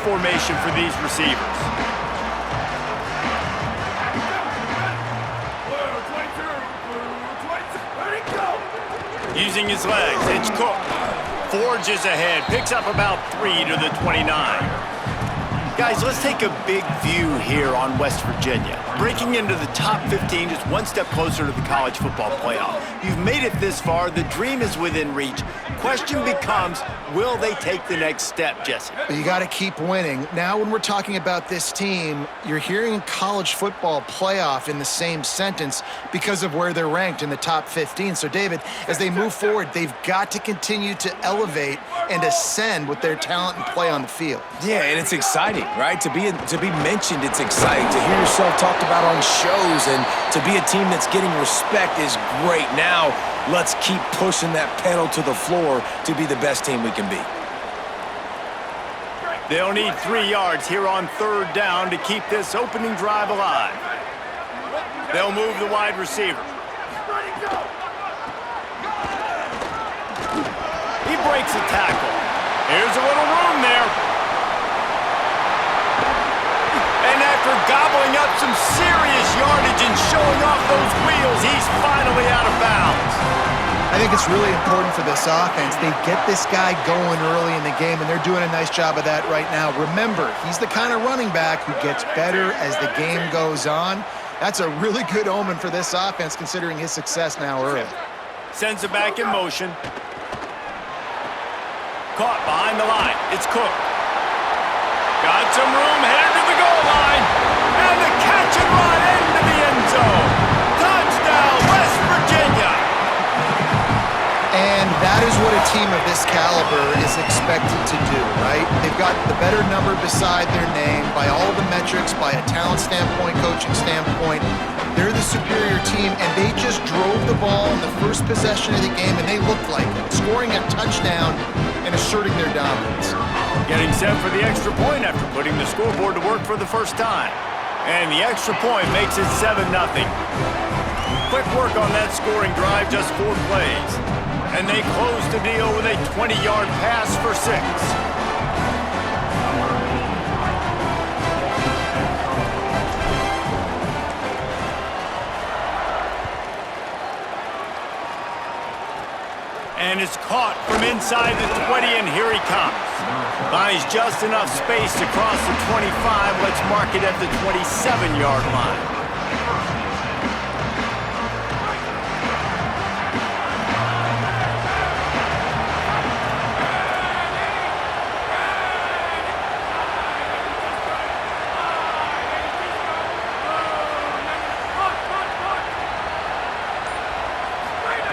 formation for these receivers. Using his legs, it's Cook. Forges ahead, picks up about 3 to the 29. Guys, let's take a big view here on West Virginia. Breaking into the top 15, just one step closer to the college football playoff. You've made it this far. The dream is within reach. Question becomes, will they take the next step, Jesse? You got to keep winning. Now when we're talking about this team, you're hearing college football playoff in the same sentence because of where they're ranked in the top 15. So, David, as they move forward, they've got to continue to elevate and ascend with their talent and play on the field. Yeah, and it's exciting, right? To be mentioned, it's exciting. To hear yourself talked about on shows and to be a team that's getting respect is great. Now, let's keep pushing that pedal to the floor to be the best team we can be. They'll need 3 yards here on 3rd down to keep this opening drive alive. They'll move the wide receiver. He breaks a tackle. Here's a little room there. And after gobbling up some serious yardage and showing off those wheels, he's finally out of bounds. I think it's really important for this offense. They get this guy going early in the game, and they're doing a nice job of that right now. Remember, he's the kind of running back who gets better as the game goes on. That's a really good omen for this offense, considering his success now early. Sends it back in motion. Caught behind the line. It's Cook. Got some room, headed to the goal line. And the catch and run into the end zone. Touchdown, West Virginia. And that is what a team of this caliber is expected to do, right? They've got the better number beside their name by all the metrics, by a talent standpoint, coaching standpoint. They're the superior team, and they just drove the ball in the first possession of the game, and they looked like it, scoring a touchdown and asserting their dominance. Getting set for the extra point after putting the scoreboard to work for the first time. And the extra point makes it 7-0. Quick work on that scoring drive, just 4 plays. And they close the deal with a 20-yard pass for 6. And it's caught from inside the 20, and here he comes. Finds just enough space to cross the 25. Let's mark it at the 27-yard line.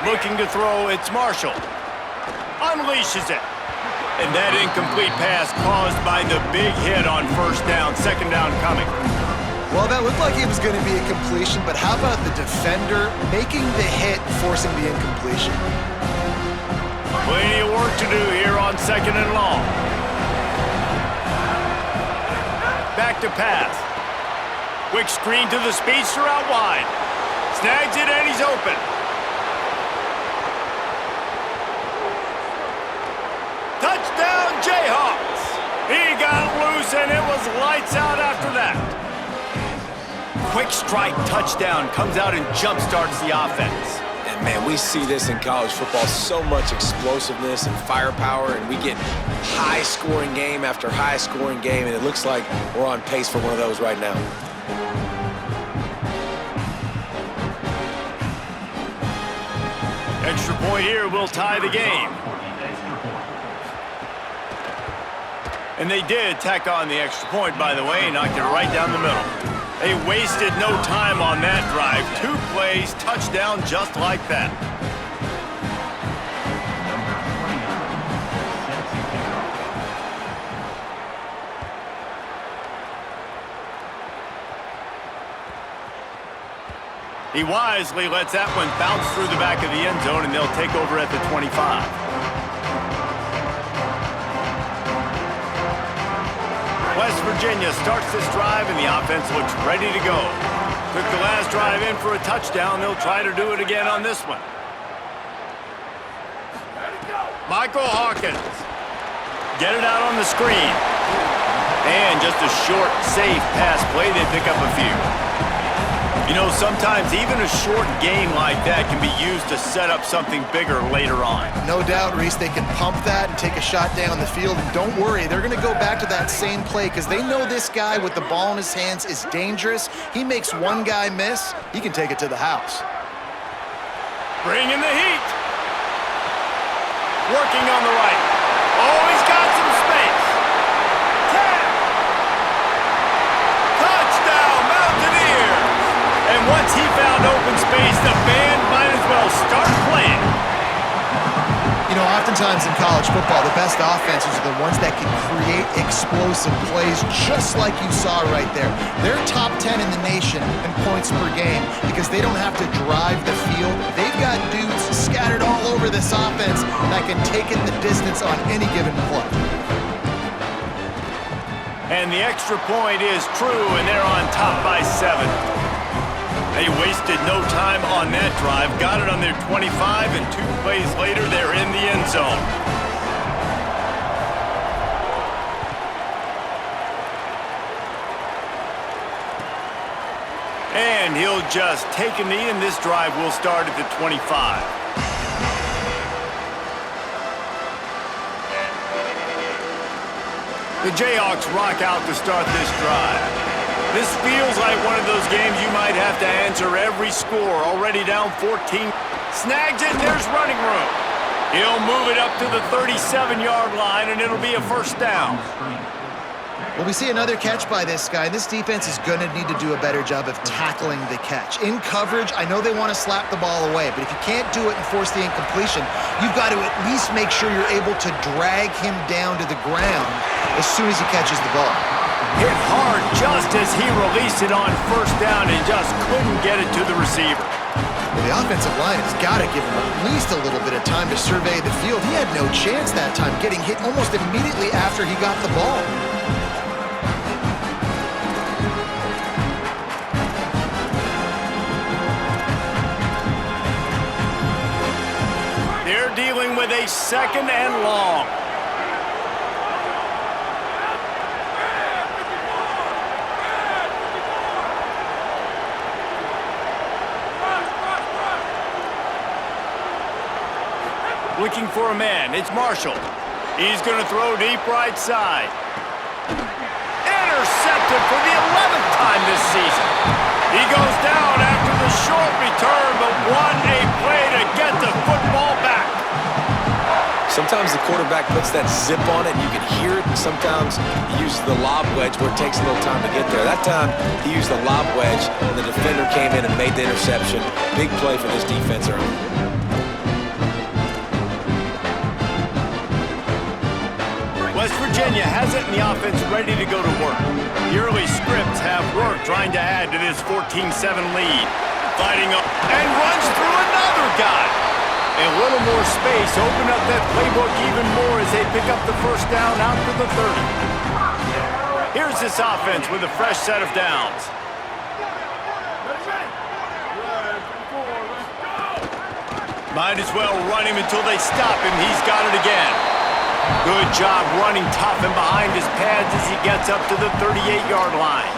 Looking to throw, it's Marshall. Unleashes it. And that incomplete pass caused by the big hit on 1st down, 2nd down coming. Well, that looked like it was going to be a completion, but how about the defender making the hit, forcing the incompletion? Plenty of work to do here on 2nd and long. Back to pass. Quick screen to the speedster out wide. Snags it and he's open. Touchdown, Jayhawks! He got loose, and it was lights out after that. Quick strike touchdown comes out and jump-starts the offense. And, man, we see this in college football, so much explosiveness and firepower, and we get high-scoring game after high-scoring game, and it looks like we're on pace for one of those right now. Extra point here will tie the game. And they did tack on the extra point, by the way, knocked it right down the middle. They wasted no time on that drive. 2 plays, touchdown just like that. He wisely lets that one bounce through the back of the end zone, and they'll take over at the 25. West Virginia starts this drive, and the offense looks ready to go. Took the last drive in for a touchdown. They'll try to do it again on this one. Michael Hawkins. Get it out on the screen. And just a short, safe pass play, they pick up a few. You know, sometimes even a short gain like that can be used to set up something bigger later on. No doubt, Reese, they can pump that and take a shot down the field. And don't worry, they're going to go back to that same play because they know this guy with the ball in his hands is dangerous. He makes one guy miss, he can take it to the house. Bring in the heat. Working on the right. Oh, he's got some space. Touchdown, Mountaineers! And once he found open space, the band might as well start playing. You know, oftentimes in college football, the best offenses are the ones that can create explosive plays just like you saw right there. They're top 10 in the nation in points per game because they don't have to drive the field. They've got dudes scattered all over this offense that can take it the distance on any given play. And the extra point is true, and they're on top by 7. They wasted no time on that drive. Got it on their 25, and 2 plays later, they're in the end zone. And he'll just take a knee, and this drive will start at the 25. The Jayhawks rock out to start this drive. This feels like one of those games you might have to answer every score. Already down 14. Snags it, and there's running room. He'll move it up to the 37-yard line, and it'll be a first down. Well, we see another catch by this guy. This defense is going to need to do a better job of tackling the catch. In coverage, I know they want to slap the ball away, but if you can't do it and force the incompletion, you've got to at least make sure you're able to drag him down to the ground as soon as he catches the ball. Hit hard just as he released it on first down and just couldn't get it to the receiver. Well, the offensive line has got to give him at least a little bit of time to survey the field. He had no chance that time, getting hit almost immediately after he got the ball. They're dealing with a 2nd and long. Looking for a man. It's Marshall. He's going to throw deep right side. Intercepted for the 11th time this season. He goes down after the short return, but what a play to get the football back. Sometimes the quarterback puts that zip on it and you can hear it, and sometimes he uses the lob wedge where it takes a little time to get there. That time he used the lob wedge and the defender came in and made the interception. Big play for this defense early. West Virginia has it in the offense ready to go to work. The early scripts have worked trying to add to this 14-7 lead. Fighting up and runs through another guy. A little more space, open up that playbook even more as they pick up the first down out to the 30. Here's this offense with a fresh set of downs. Might as well run him until they stop him. He's got it again. Good job running tough and behind his pads as he gets up to the 38-yard line.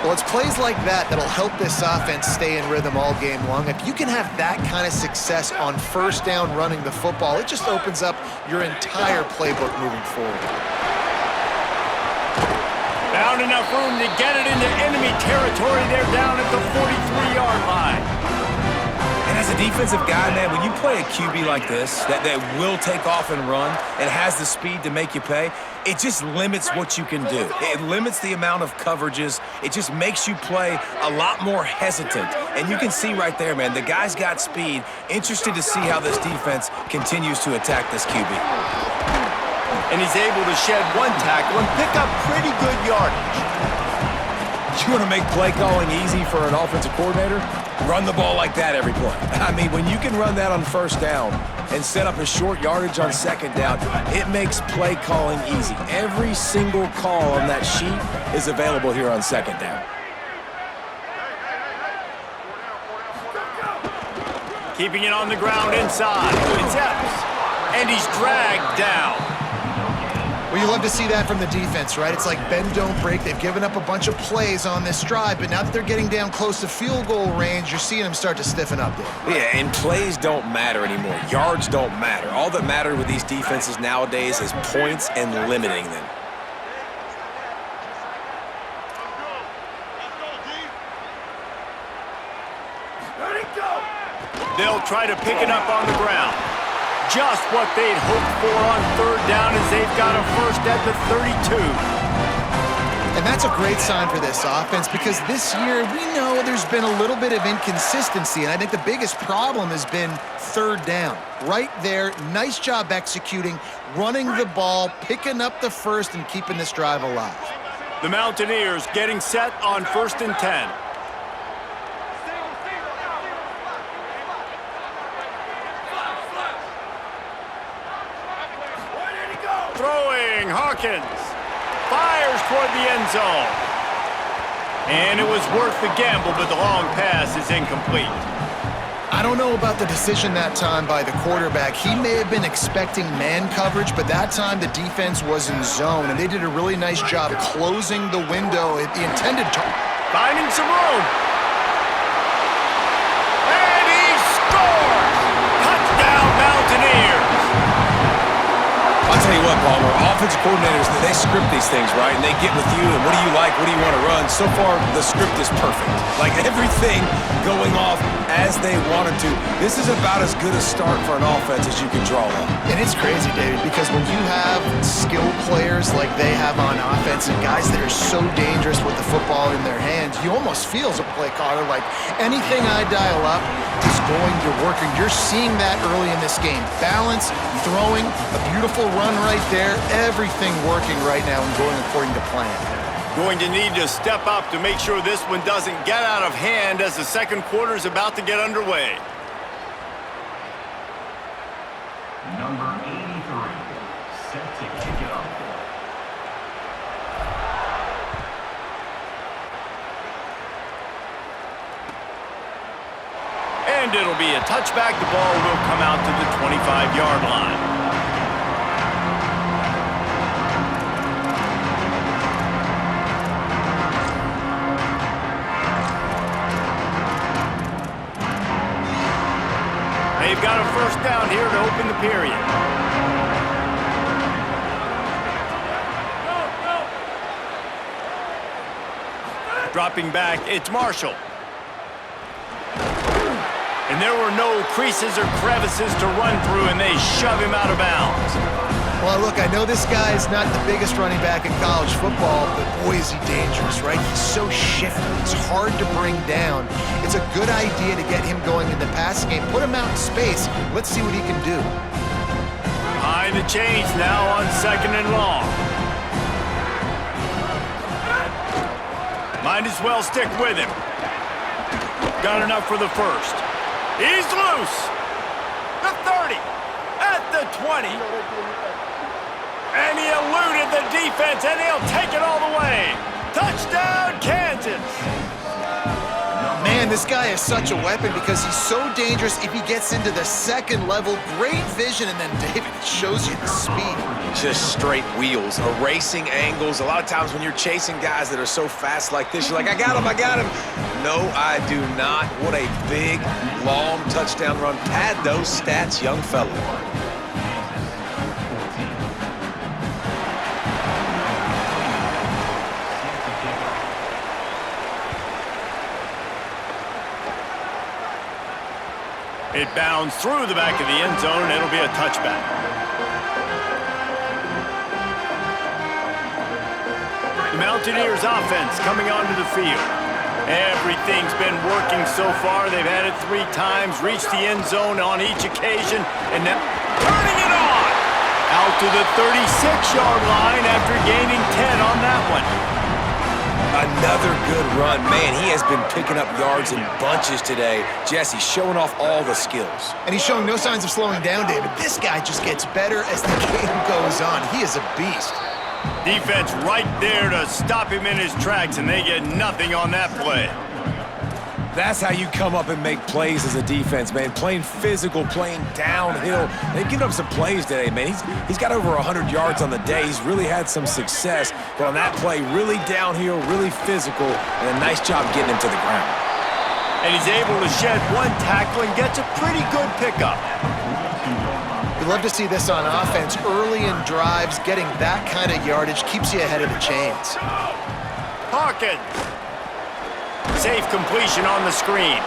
Well, it's plays like that that'll help this offense stay in rhythm all game long. If you can have that kind of success on first down running the football, it just opens up your entire playbook moving forward. Found enough room to get it into enemy territory. They're down at the 43-yard line. And as a defensive guy, man, when you play a QB like this that will take off and run and has the speed to make you pay, it just limits what you can do. It limits the amount of coverages. It just makes you play a lot more hesitant. And you can see right there, man, the guy's got speed. Interested to see how this defense continues to attack this QB. And he's able to shed one tackle and pick up pretty good yardage. You want to make play calling easy for an offensive coordinator? Run the ball like that every play. I mean, when you can run that on first down and set up a short yardage on second down, it makes play calling easy. Every single call on that sheet is available here on second down. Keeping it on the ground inside. It's Epps. And he's dragged down. Well, you love to see that from the defense, right? It's like bend, don't break. They've given up a bunch of plays on this drive, but now that they're getting down close to field goal range, you're seeing them start to stiffen up there. Yeah, and plays don't matter anymore. Yards don't matter. All that matters with these defenses nowadays is points and limiting them. They'll try to pick it up on the ground. Just what they'd hoped for on third down as they've got a first at the 32. And that's a great sign for this offense because this year we know there's been a little bit of inconsistency, and I think the biggest problem has been third down. Right there, nice job executing, running the ball, picking up the first, and keeping this drive alive. The Mountaineers getting set on 1st and 10. Throwing, Hawkins fires toward the end zone. And it was worth the gamble, but the long pass is incomplete. I don't know about the decision that time by the quarterback. He may have been expecting man coverage, but that time the defense was in zone, and they did a really nice job closing the window at the intended target. Finding some room. And he scores! Touchdown, Mountaineers! I'll tell you what, Palmer, offensive coordinators, they script these things, right? And they get with you, and what do you like, what do you want to run? So far, the script is perfect. Like everything going off as they wanted to. This is about as good a start for an offense as you can draw up. And it's crazy, David, because when you have skilled players like they have on offense and guys that are so dangerous with the football in their hands, you almost feel as a play caller like anything I dial up is going to work. And you're seeing that early in this game. Balance, throwing, a beautiful run right there, everything working right now and going according to plan. Going to need to step up to make sure this one doesn't get out of hand as the second quarter is about to get underway. Number 83, set to kick it off. And it'll be a touchback. The ball will come out to the 25-yard line. They've got a first down here to open the period. Dropping back, it's Marshall. And there were no creases or crevices to run through, and they shove him out of bounds. Well, look, I know this guy is not the biggest running back in college football, but boy, is he dangerous, right? He's so shifty. He's hard to bring down. It's a good idea to get him going in the passing game. Put him out in space. Let's see what he can do. Behind the chains now on 2nd and long. Might as well stick with him. Got enough for the first. He's loose. The 30. At the 20. And he eluded the defense, and he'll take it all the way. Touchdown, Kansas. Man, this guy is such a weapon because he's so dangerous if he gets into the second level. Great vision, and then David shows you the speed. Just straight wheels, erasing angles. A lot of times when you're chasing guys that are so fast like this, you're like, I got him, I got him. No, I do not. What a big, long touchdown run. Pad those stats, young fella. It bounds through the back of the end zone, and it'll be a touchback. The Mountaineers offense coming onto the field. Everything's been working so far. They've had it 3 times, reached the end zone on each occasion, and now turning it on! Out to the 36-yard line after gaining 10 on that one. Another good run. Man, he has been picking up yards in bunches today. Jesse showing off all the skills. And he's showing no signs of slowing down, David. This guy just gets better as the game goes on. He is a beast. Defense right there to stop him in his tracks, and they get nothing on that play. That's how you come up and make plays as a defense, man. Playing physical, playing downhill. They've given up some plays today, man. He's got over 100 yards on the day. He's really had some success. But on that play, really downhill, really physical, and a nice job getting him to the ground. And he's able to shed one tackle and gets a pretty good pickup. We love to see this on offense. Early in drives, getting that kind of yardage keeps you ahead of the chains. Hawkins. Safe completion on the screen.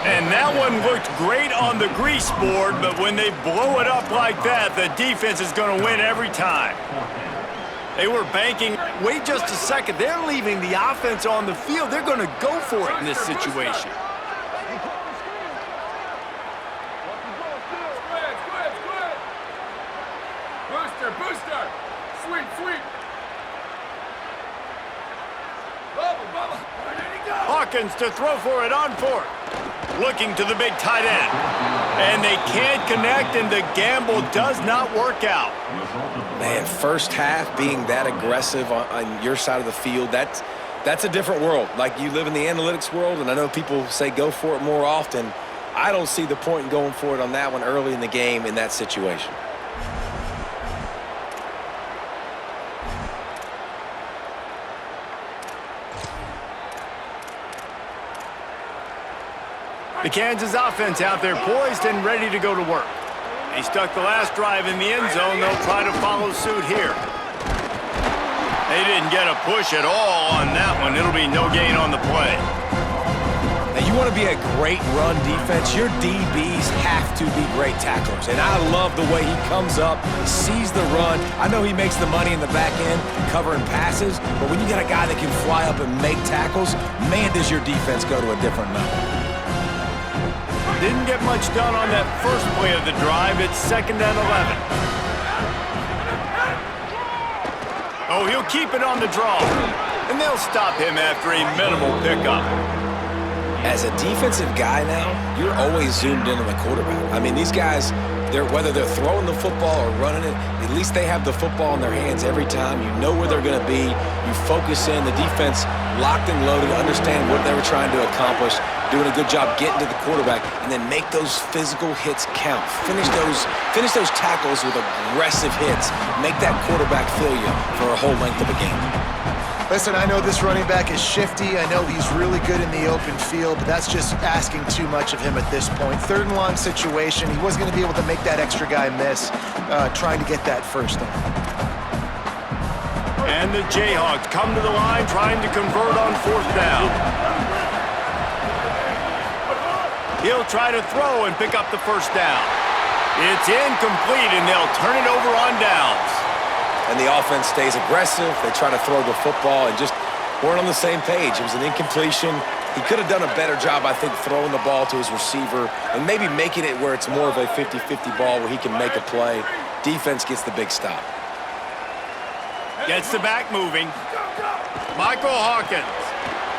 And that one looked great on the grease board, but when they blow it up like that, the defense is going to win every time. They were banking. Wait just a second. They're leaving the offense on the field. They're going to go for it in this situation. Booster! Sweep! Hawkins to throw for it on fourth. Looking to the big tight end. And they can't connect, and the gamble does not work out. Man, first half being that aggressive on your side of the field, that's a different world. Like, you live in the analytics world, and I know people say go for it more often. I don't see the point in going for it on that one early in the game in that situation. The Kansas offense out there poised and ready to go to work. They stuck the last drive in the end zone. They'll try to follow suit here. They didn't get a push at all on that one. It'll be no gain on the play. Now, you want to be a great run defense, your DBs have to be great tacklers. And I love the way he comes up, sees the run. I know he makes the money in the back end covering passes, but when you got a guy that can fly up and make tackles, man, does your defense go to a different level. Didn't get much done on that first play of the drive. It's 2nd and 11. Oh, he'll keep it on the draw. And they'll stop him after a minimal pickup. As a defensive guy now, you're always zoomed in on the quarterback. I mean, these guys, whether they're throwing the football or running it, at least they have the football in their hands every time. You know where they're going to be. You focus in. The defense locked and loaded, understand what they were trying to accomplish, doing a good job getting to the quarterback, and then make those physical hits count. Finish those tackles with aggressive hits. Make that quarterback feel you for a whole length of a game. Listen, I know this running back is shifty. I know he's really good in the open field, but that's just asking too much of him at this point. 3rd and long situation. He wasn't going to be able to make that extra guy miss, trying to get that first down. And the Jayhawks come to the line trying to convert on 4th down. He'll try to throw and pick up the first down. It's incomplete, and they'll turn it over on downs. And the offense stays aggressive. They try to throw the football and just weren't on the same page. It was an incompletion. He could have done a better job, I think, throwing the ball to his receiver and maybe making it where it's more of a 50-50 ball where he can make a play. Defense gets the big stop. Gets the back moving. Michael Hawkins.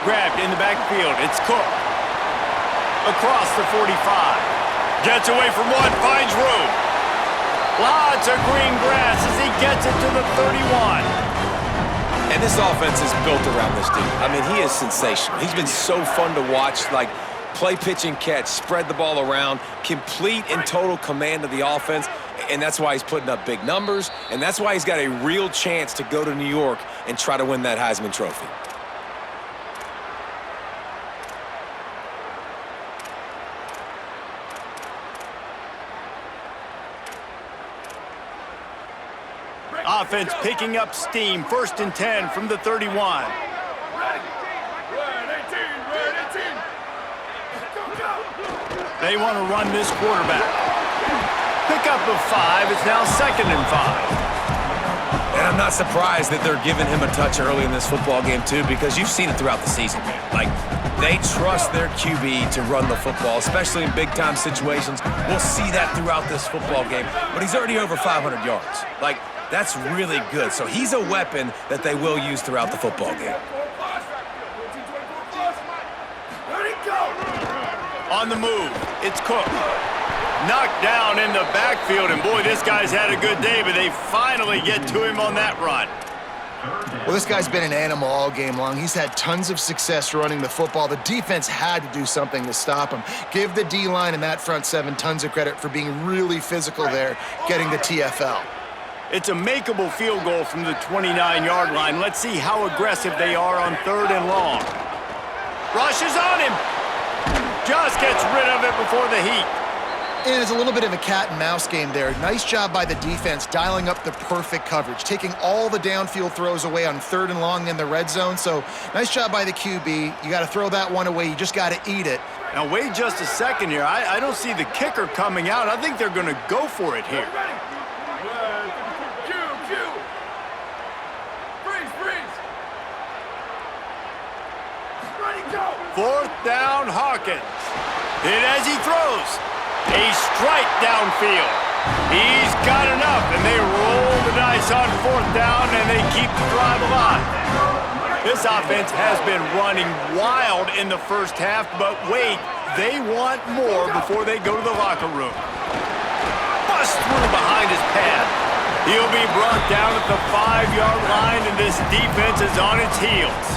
Grabbed in the backfield. It's Cook. Across the 45. Gets away from one, finds room. Lots of green grass as he gets it to the 31. And this offense is built around this dude. I mean, he is sensational. He's been so fun to watch, like play, pitch, and catch, spread the ball around, complete and total command of the offense, and that's why he's putting up big numbers, and that's why he's got a real chance to go to New York and try to win that Heisman Trophy. Offense picking up steam. 1st and 10 from the 31. They want to run this quarterback. Pickup of 5. It's now 2nd and 5. And I'm not surprised that they're giving him a touch early in this football game, too, because you've seen it throughout the season. Like, they trust their QB to run the football, especially in big-time situations. We'll see that throughout this football game. But he's already over 500 yards. Like, that's really good. So he's a weapon that they will use throughout the football game. On the move, it's Cook. Knocked down in the backfield, and boy, this guy's had a good day, but they finally get to him on that run. Well, this guy's been an animal all game long. He's had tons of success running the football. The defense had to do something to stop him. Give the D-line and that front seven tons of credit for being really physical there, getting the TFL. It's a makeable field goal from the 29-yard line. Let's see how aggressive they are on 3rd and long. Rushes on him. Just gets rid of it before the heat. And it's a little bit of a cat and mouse game there. Nice job by the defense dialing up the perfect coverage, taking all the downfield throws away on 3rd and long in the red zone. So nice job by the QB. You got to throw that one away. You just got to eat it. Now wait just a second here. I don't see the kicker coming out. I think they're going to go for it here. Fourth down, Hawkins. Hit as he throws. A strike downfield. He's got enough, and they roll the dice on 4th down, and they keep the drive alive. This offense has been running wild in the first half, but wait, they want more before they go to the locker room. Bust through behind his pad. He'll be brought down at the 5-yard line, and this defense is on its heels.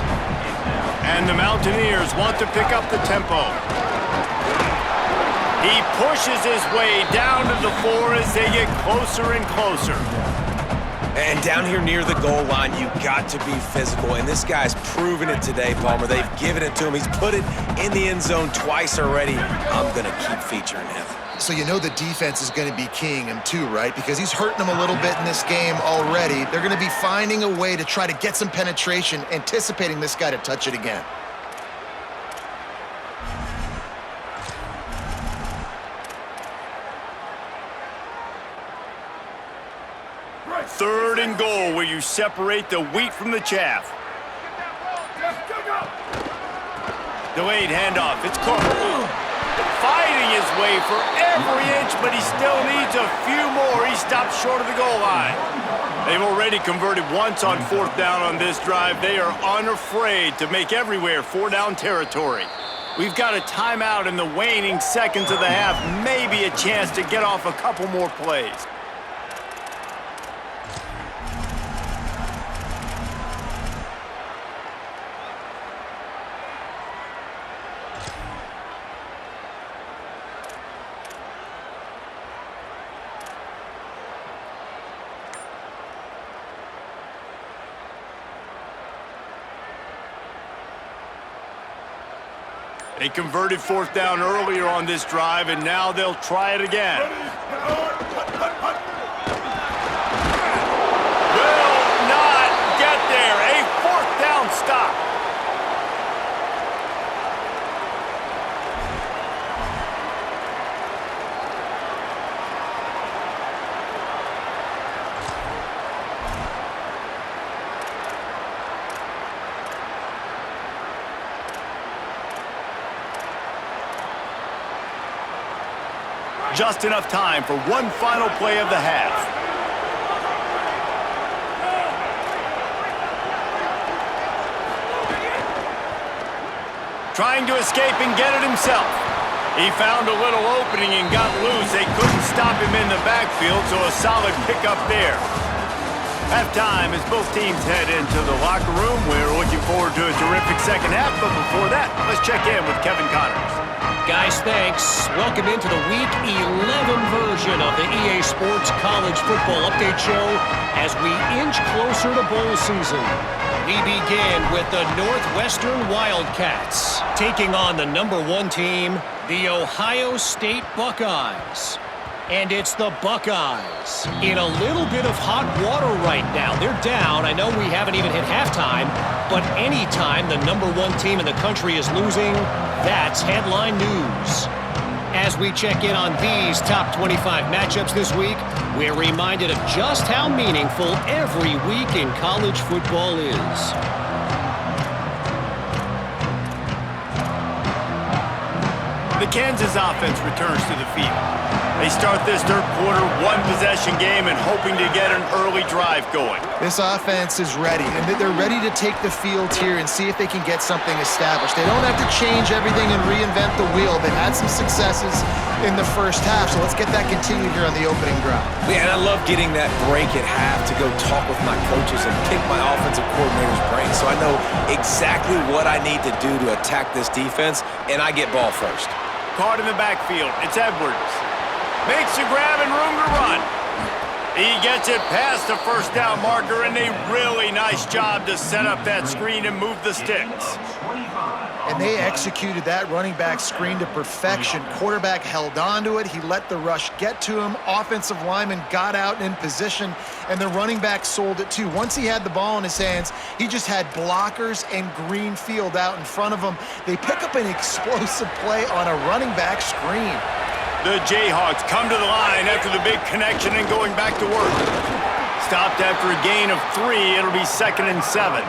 And the Mountaineers want to pick up the tempo. He pushes his way down to the 4 as they get closer and closer. And down here near the goal line, you got to be physical. And this guy's proven it today, Palmer. They've given it to him. He's put it in the end zone twice already. I'm going to keep featuring him. So you know the defense is going to be keying him too, right? Because he's hurting them a little bit in this game already. They're going to be finding a way to try to get some penetration, anticipating this guy to touch it again. Third and goal, where you separate the wheat from the chaff. Delayed handoff. It's Cook. Fighting his way for every inch, but he still needs a few more. He stops short of the goal line. They've already converted once on 4th down on this drive. They are unafraid to make everywhere 4-down territory. We've got a timeout in the waning seconds of the half. Maybe a chance to get off a couple more plays. They converted 4th down earlier on this drive, and now they'll try it again. Will not get there. A 4th down stop. Just enough time for one final play of the half. Trying to escape and get it himself. He found a little opening and got loose. They couldn't stop him in the backfield, so a solid pickup there. Halftime as both teams head into the locker room. We're looking forward to a terrific second half, but before that, let's check in with Kevin Connors. Guys, thanks. Welcome into the Week 11 version of the EA Sports College Football Update Show as we inch closer to bowl season. We begin with the Northwestern Wildcats taking on the #1 team, the Ohio State Buckeyes. And it's the Buckeyes in a little bit of hot water right now. They're down. I know we haven't even hit halftime, but anytime the #1 team in the country is losing, that's headline news. As we check in on these top 25 matchups this week, we're reminded of just how meaningful every week in college football is. The Kansas offense returns to the field. They start this third quarter one-possession game and hoping to get an early drive going. This offense is ready, and they're ready to take the field here and see if they can get something established. They don't have to change everything and reinvent the wheel. They've had some successes in the first half, so let's get that continued here on the opening drive. Yeah, and I love getting that break at half to go talk with my coaches and pick my offensive coordinator's brain so I know exactly what I need to do to attack this defense, and I get ball first. Caught in the backfield. It's Edwards. Makes a grab and room to run. He gets it past the first down marker, and a really nice job to set up that screen and move the sticks. And they executed that running back screen to perfection. Quarterback held on to it. He let the rush get to him. Offensive lineman got out and in position, and the running back sold it too. Once he had the ball in his hands, he just had blockers and green field out in front of him. They pick up an explosive play on a running back screen. The Jayhawks come to the line after the big connection and going back to work. Stopped after a gain of 3. It'll be 2nd and 7.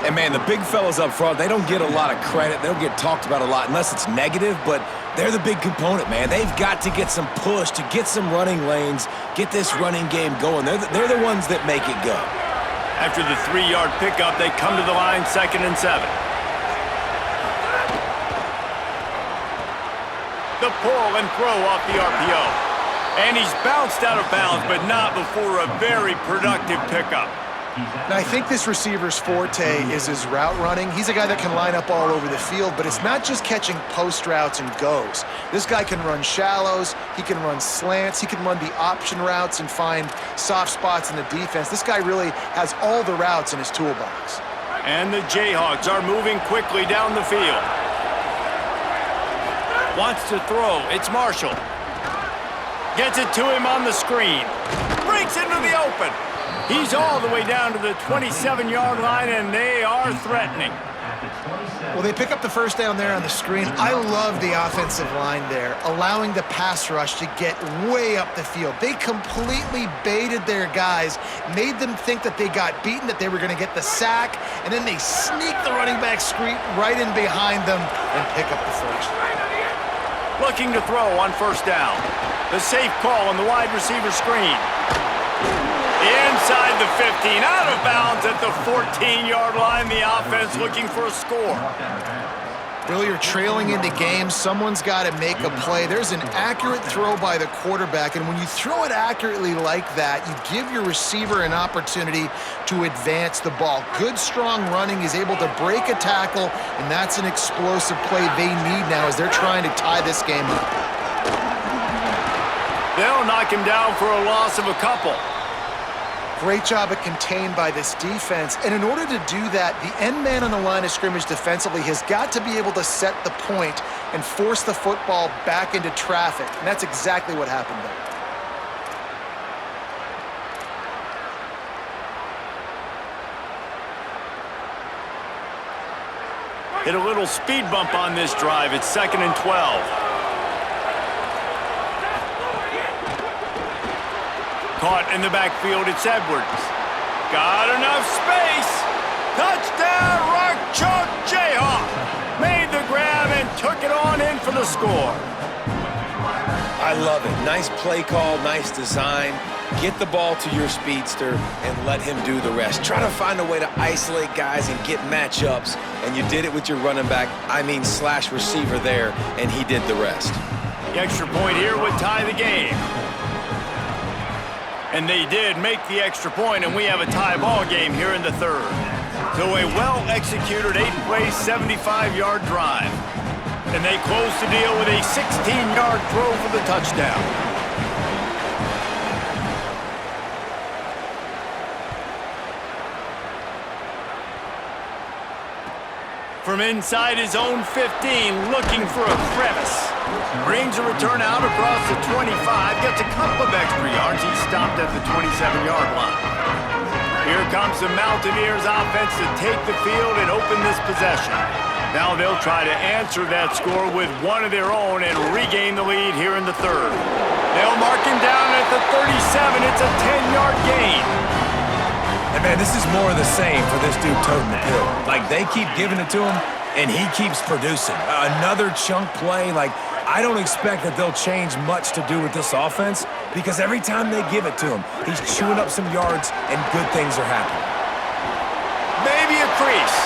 And, man, the big fellas up front, they don't get a lot of credit. They don't get talked about a lot unless it's negative, but they're the big component, man. They've got to get some push, to get some running lanes, get this running game going. They're the ones that make it go. After the 3-yard pickup, they come to the line 2nd and 7. The pull and throw off the RPO. And he's bounced out of bounds, but not before a very productive pickup. Now, I think this receiver's forte is his route running. He's a guy that can line up all over the field, but it's not just catching post routes and goes. This guy can run shallows, he can run slants, he can run the option routes and find soft spots in the defense. This guy really has all the routes in his toolbox. And the Jayhawks are moving quickly down the field. Wants to throw. It's Marshall. Gets it to him on the screen. Breaks into the open. He's all the way down to the 27-yard line, and they are threatening. Well, they pick up the first down there on the screen. I love the offensive line there, allowing the pass rush to get way up the field. They completely baited their guys, made them think that they got beaten, that they were going to get the sack, and then they sneak the running back screen right in behind them and pick up the first. Looking to throw on first down. The safe call on the wide receiver screen. Inside the 15, out of bounds at the 14-yard line. The offense looking for a score. Bill, you're trailing into games. Someone's got to make a play. There's an accurate throw by the quarterback, and when you throw it accurately like that, you give your receiver an opportunity to advance the ball. Good, strong running. He's able to break a tackle, and that's an explosive play they need now as they're trying to tie this game up. They'll knock him down for a loss of a couple. Great job at contained by this defense. And in order to do that, the end man on the line of scrimmage defensively has got to be able to set the point and force the football back into traffic. And that's exactly what happened there. Hit a little speed bump on this drive. It's 2nd and 12. Caught in the backfield, it's Edwards. Got enough space. Touchdown, Rock Chalk Jayhawk. Made the grab and took it on in for the score. I love it. Nice play call, nice design. Get the ball to your speedster and let him do the rest. Try to find a way to isolate guys and get matchups, and you did it with your running back, slash receiver there, and he did the rest. The extra point here would tie the game. And they did make the extra point, and we have a tie ball game here in the third. So a well-executed 8-play, 75-yard drive. And they close the deal with a 16-yard throw for the touchdown. From inside his own 15, looking for a crevice. Brings a return out across the 25, gets a couple of extra yards. He stopped at the 27-yard line. Here comes the Mountaineers offense to take the field and open this possession. Now they'll try to answer that score with one of their own and regain the lead here in the third. They'll mark him down at the 37. It's a 10-yard gain. And, man, this is more of the same for this dude toting the pill. Like, they keep giving it to him, and he keeps producing. Another chunk play, like, I don't expect that they'll change much to do with this offense because every time they give it to him, he's chewing up some yards and good things are happening. Maybe a crease.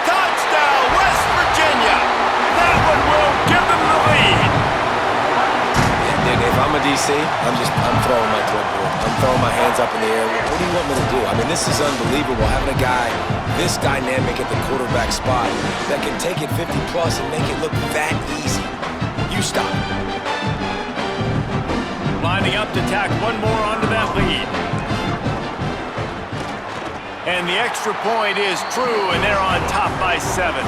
Touchdown, West Virginia. That one will give them the lead. And if I'm a DC, I'm throwing my clipboard. I'm throwing my hands up in the air. What do you want me to do? I mean, this is unbelievable having a guy this dynamic at the quarterback spot that can take it 50-plus and make it look that easy. You stop. Lining up to tack one more onto that lead. And the extra point is true, and they're on top by 7.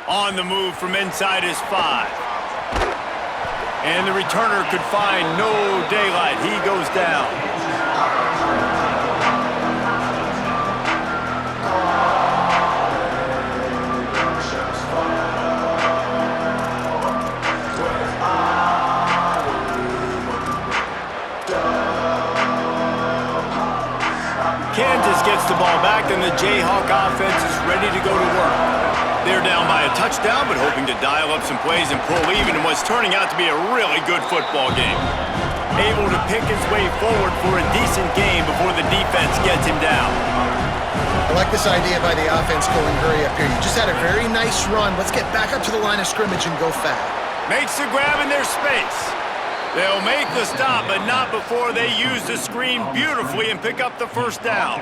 On the move from inside his 5. And the returner could find no daylight. He goes down. Kansas gets the ball back, and the Jayhawk offense is ready to go to work. They're down by a touchdown, but hoping to dial up some plays and pull even in what's turning out to be a really good football game. Able to pick his way forward for a decent game before the defense gets him down. I like this idea by the offense going hurry up here. You just had a very nice run. Let's get back up to the line of scrimmage and go fast. Makes the grab in their space. They'll make the stop, but not before they use the screen beautifully and pick up the first down.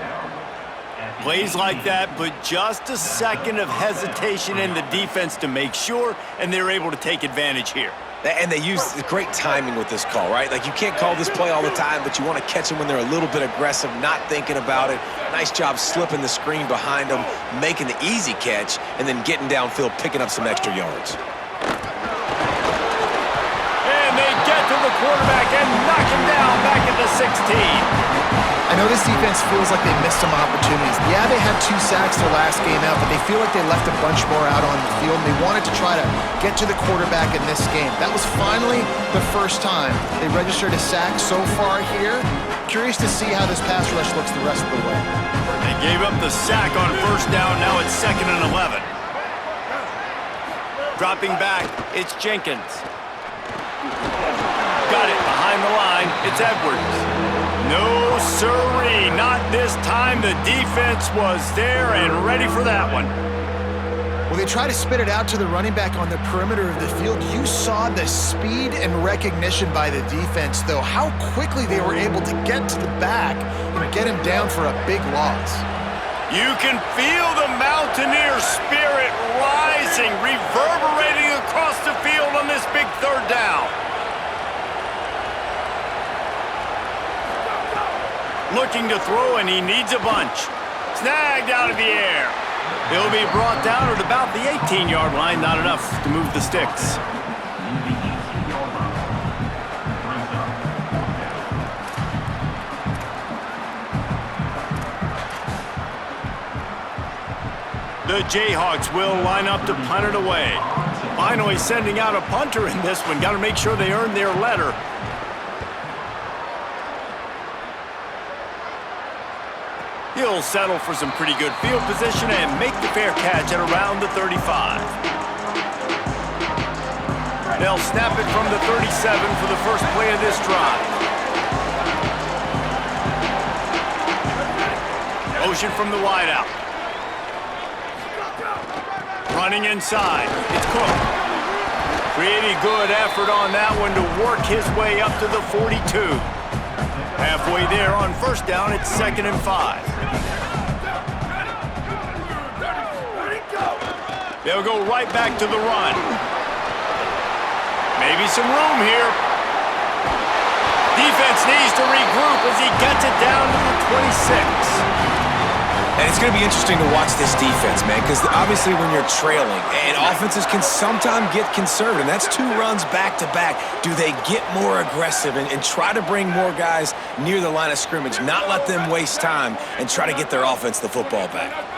Plays like that, but just a second of hesitation in the defense to make sure, and they're able to take advantage here. And they use great timing with this call, right? Like, you can't call this play all the time, but you want to catch them when they're a little bit aggressive, not thinking about it. Nice job slipping the screen behind them, making the easy catch, and then getting downfield, picking up some extra yards. And they get to the quarterback and knock him down back at the 16. I know this defense feels like they missed some opportunities. Yeah, they had 2 sacks their last game out, but they feel like they left a bunch more out on the field, and they wanted to try to get to the quarterback in this game. That was finally the first time they registered a sack so far here. Curious to see how this pass rush looks the rest of the way. They gave up the sack on first down. Now it's 2nd and 11. Dropping back, it's Jenkins. Got it behind the line. It's Edwards. No, sirree, not this time. The defense was there and ready for that one. Well, they try to spit it out to the running back on the perimeter of the field. You saw the speed and recognition by the defense, though. How quickly they were able to get to the back and get him down for a big loss. You can feel the Mountaineer spirit rising, reverberating across the field on this big 3rd down. Looking to throw, and he needs a bunch. Snagged out of the air. He'll be brought down at about the 18-yard line. Not enough to move the sticks. The Jayhawks will line up to punt it away. Finally sending out a punter in this one. Got to make sure they earn their letter. He'll settle for some pretty good field position and make the fair catch at around the 35. They'll snap it from the 37 for the first play of this drive. Motion from the wideout. Running inside. It's Cook. Pretty good effort on that one to work his way up to the 42. Halfway there on first down, it's 2nd and 5. They'll go right back to the run. Maybe some room here. Defense needs to regroup as he gets it down to the 26. And it's going to be interesting to watch this defense, man, because obviously when you're trailing, and offenses can sometimes get conservative, and that's 2 runs back-to-back. Do they get more aggressive and try to bring more guys near the line of scrimmage, not let them waste time, and try to get their offense the football back?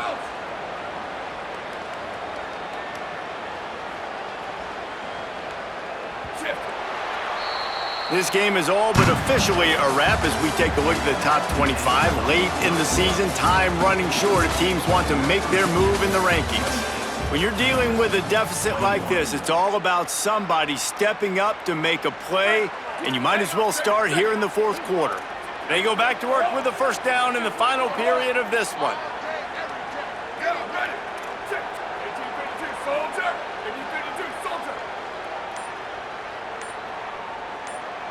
This game is all but officially a wrap as we take a look at the top 25. Late in the season, time running short if teams want to make their move in the rankings. When you're dealing with a deficit like this, it's all about somebody stepping up to make a play, and you might as well start here in the 4th quarter. They go back to work with the first down in the final period of this one.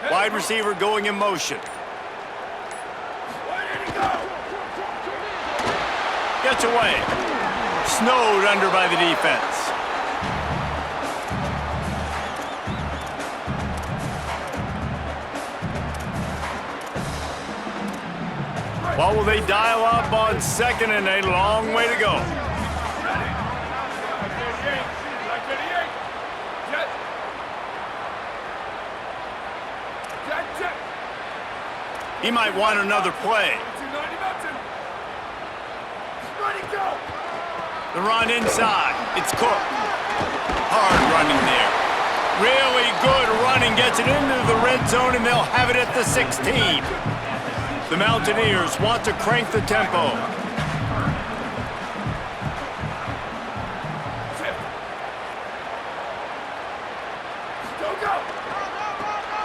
Wide receiver going in motion. Gets away. Snowed under by the defense. What will they dial up on 2nd and a long way to go? He might want another play. The run inside. It's Cook. Hard running there. Really good running. Gets it into the red zone, and they'll have it at the 16. The Mountaineers want to crank the tempo.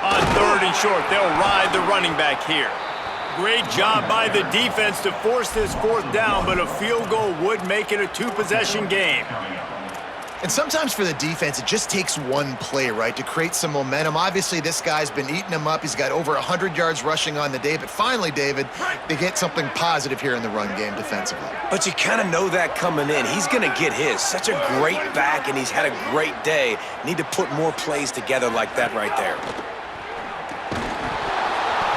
On 3rd and short, they'll ride the running back here. Great job by the defense to force this 4th down, but a field goal would make it a 2-possession game. And sometimes for the defense, it just takes one play, right, to create some momentum. Obviously, this guy's been eating them up. He's got over 100 yards rushing on the day. But finally, David, they get something positive here in the run game defensively. But you kind of know that coming in. He's going to get his. Such a great back, and he's had a great day. Need to put more plays together like that right there.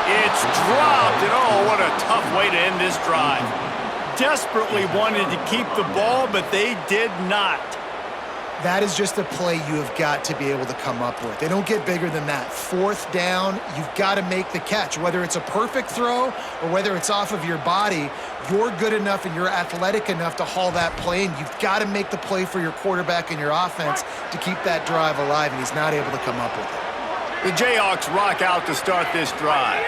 It's dropped, and oh, what a tough way to end this drive. Desperately wanted to keep the ball, but they did not. That is just a play you have got to be able to come up with. They don't get bigger than that. 4th down, you've got to make the catch. Whether it's a perfect throw or whether it's off of your body, you're good enough and you're athletic enough to haul that play, and you've got to make the play for your quarterback and your offense to keep that drive alive, and he's not able to come up with it. The Jayhawks rock out to start this drive.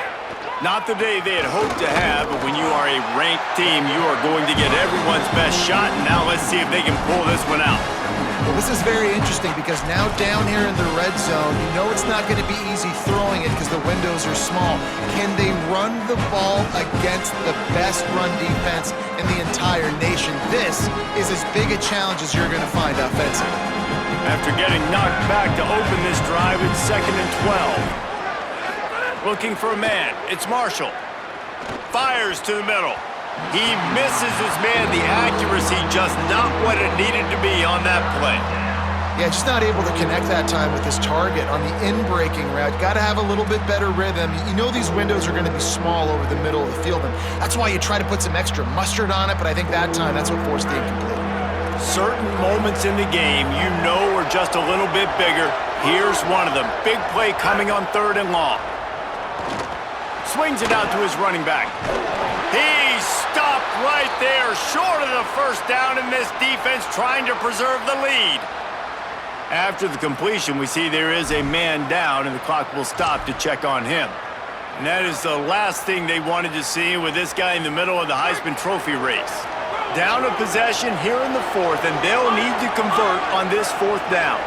Not the day they had hoped to have, but when you are a ranked team, you are going to get everyone's best shot, and now let's see if they can pull this one out. Well, this is very interesting because now down here in the red zone, you know it's not going to be easy throwing it because the windows are small. Can they run the ball against the best run defense in the entire nation? This is as big a challenge as you're going to find offensively. After getting knocked back to open this drive, it's 2nd and 12. Looking for a man. It's Marshall. Fires to the middle. He misses his man. The accuracy just not what it needed to be on that play. Yeah, just not able to connect that time with his target on the in-breaking route. Got to have a little bit better rhythm. You know these windows are going to be small over the middle of the field, and that's why you try to put some extra mustard on it, but I think that time that's what forced the incomplete. Certain moments in the game you know are just a little bit bigger. Here's one of them. Big play coming on 3rd and long. Swings it out to his running back. He stopped right there, short of the first down, and this defense trying to preserve the lead. After the completion, we see there is a man down, and the clock will stop to check on him. And that is the last thing they wanted to see with this guy in the middle of the Heisman Trophy race. Down a possession here in the 4th, and they'll need to convert on this 4th down.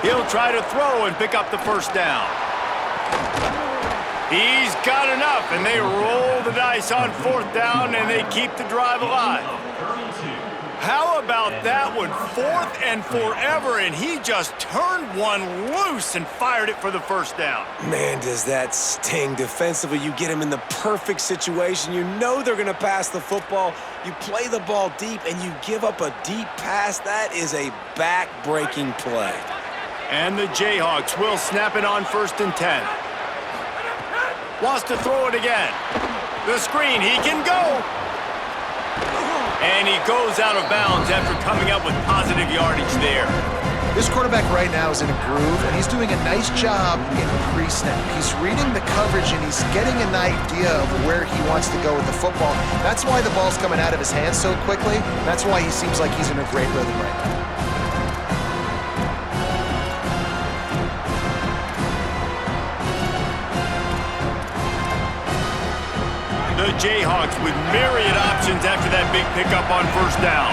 He'll try to throw and pick up the first down. He's got enough, and they roll the dice on 4th down, and they keep the drive alive. How about that one? 4th and forever, and he just turned one loose and fired it for the first down. Man, does that sting defensively. You get him in the perfect situation. You know they're going to pass the football. You play the ball deep, and you give up a deep pass. That is a back-breaking play. And the Jayhawks will snap it on 1st and 10. Wants to throw it again. The screen, he can go. And he goes out of bounds after coming up with positive yardage there. This quarterback right now is in a groove, and he's doing a nice job in pre-snap. He's reading the coverage, and he's getting an idea of where he wants to go with the football. That's why the ball's coming out of his hands so quickly. That's why he seems like he's in a great rhythm right now. The Jayhawks with myriad options after that big pickup on first down.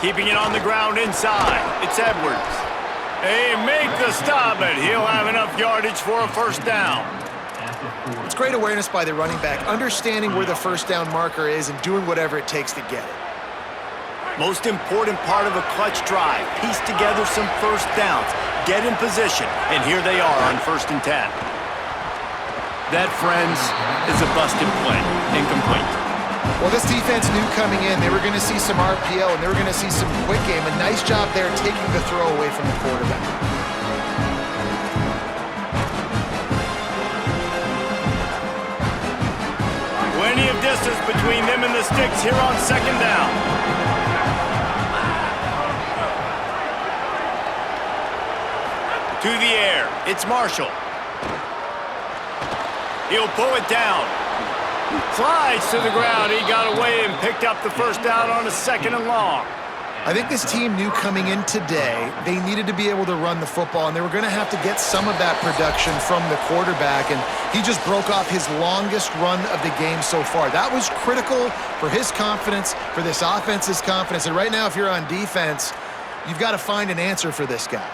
Keeping it on the ground inside. It's Edwards. They make the stop, but he'll have enough yardage for a first down. It's great awareness by the running back, understanding where the first down marker is and doing whatever it takes to get it. Most important part of a clutch drive. Piece together some first downs. Get in position. And here they are on 1st and 10. That, friends, is a busted play. Incomplete. Well, this defense knew coming in they were going to see some RPO and they were going to see some quick game. A nice job there taking the throw away from the quarterback. Plenty of distance between them and the sticks here on 2nd down. To the air. It's Marshall. He'll pull it down. Slides to the ground. He got away and picked up the first down on a 2nd and long. I think this team knew coming in today they needed to be able to run the football, and they were going to have to get some of that production from the quarterback, and he just broke off his longest run of the game so far. That was critical for his confidence, for this offense's confidence, and right now if you're on defense, you've got to find an answer for this guy.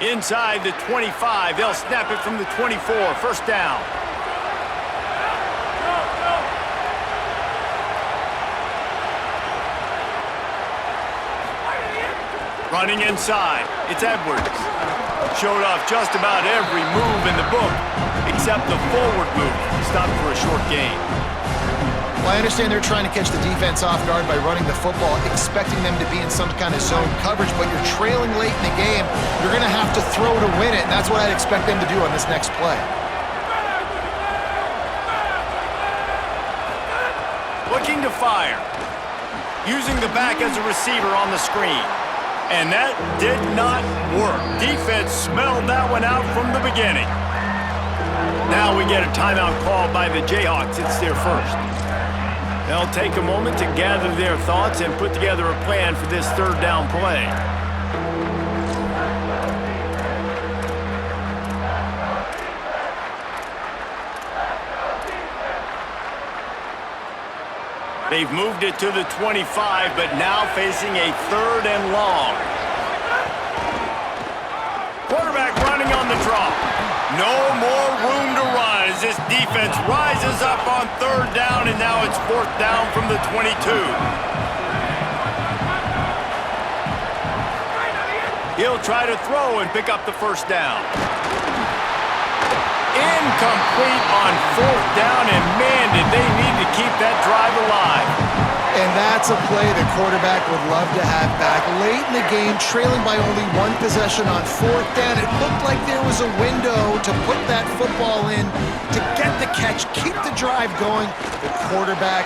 Inside the 25, they'll snap it from the 24, first down. Running inside, it's Edwards. Showed off just about every move in the book, except the forward move. Stopped for a short gain. Well, I understand they're trying to catch the defense off guard by running the football, expecting them to be in some kind of zone coverage, but you're trailing late in the game. You're going to have to throw to win it, and that's what I'd expect them to do on this next play. Looking to fire. Using the back as a receiver on the screen. And that did not work. Defense smelled that one out from the beginning. Now we get a timeout called by the Jayhawks. It's their first. They'll take a moment to gather their thoughts and put together a plan for this 3rd down play. They've moved it to the 25, but now facing a 3rd and long. Quarterback running on the draw. No more room to run as this defense rises up on 3rd down, and now it's 4th down from the 22. He'll try to throw and pick up the first down. Incomplete on 4th down, and man, did they need to keep that drive alive. And that's a play the quarterback would love to have back. Late in the game, trailing by only 1 possession on 4th down, it looked like there was a window to put that football in, to get the catch, keep the drive going. The quarterback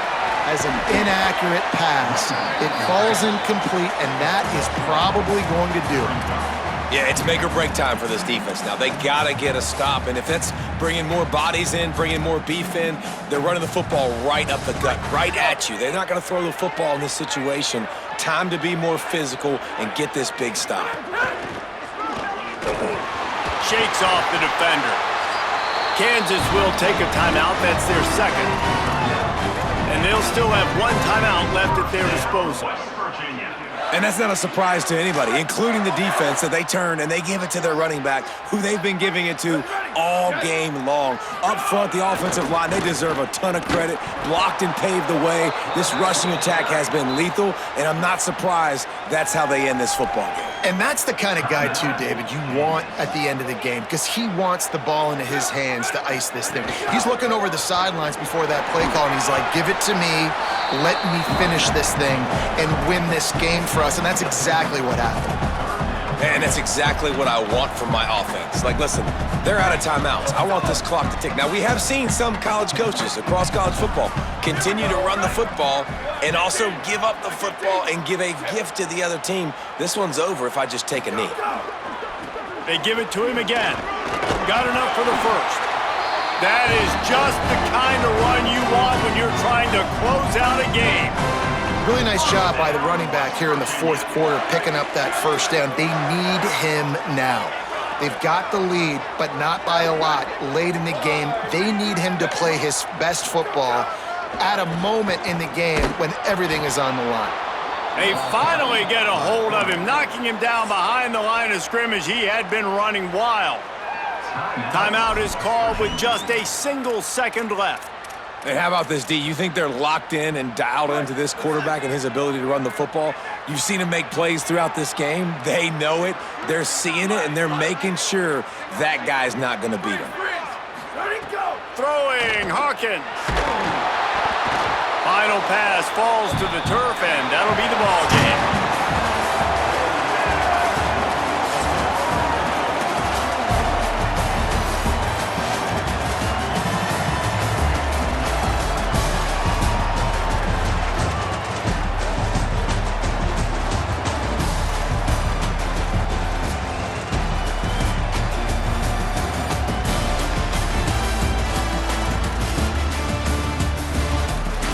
has an inaccurate pass. It falls incomplete, and that is probably going to do it. Yeah, it's make or break time for this defense now. They got to get a stop, and if that's bringing more bodies in, bringing more beef in, they're running the football right up the gut, right at you. They're not going to throw the football in this situation. Time to be more physical and get this big stop. Shakes off the defender. Kansas will take a timeout. That's their 2nd. And they'll still have 1 timeout left at their disposal. And that's not a surprise to anybody, including the defense, that they turn and they give it to their running back, who they've been giving it to all game long. Up front, the offensive line, they deserve a ton of credit. Blocked and paved the way. This rushing attack has been lethal, and I'm not surprised that's how they end this football game. And that's the kind of guy, too, David, you want at the end of the game, because he wants the ball into his hands to ice this thing. He's looking over the sidelines before that play call, and he's like, give it to me, let me finish this thing and win this game for us, and that's exactly what happened. And that's exactly what I want from my offense. Like, listen, they're out of timeouts. I want this clock to tick. Now, we have seen some college coaches across college football continue to run the football and also give up the football and give a gift to the other team. This one's over if I just take a knee. They give it to him again. Got enough for the first. That is just the kind of run you want when you're trying to close out a game. Really nice job by the running back here in the fourth quarter, picking up that first down. They need him now. They've got the lead, but not by a lot late in the game. They need him to play his best football at a moment in the game when everything is on the line. They finally get a hold of him, knocking him down behind the line of scrimmage. He had been running wild. Timeout is called with just a single second left. Hey, how about this, D? You think they're locked in and dialed into this quarterback and his ability to run the football? You've seen him make plays throughout this game. They know it. They're seeing it, and they're making sure that guy's not going to beat him. Ready, go! Throwing, Hawkins. Final pass falls to the turf, and that'll be the ball game.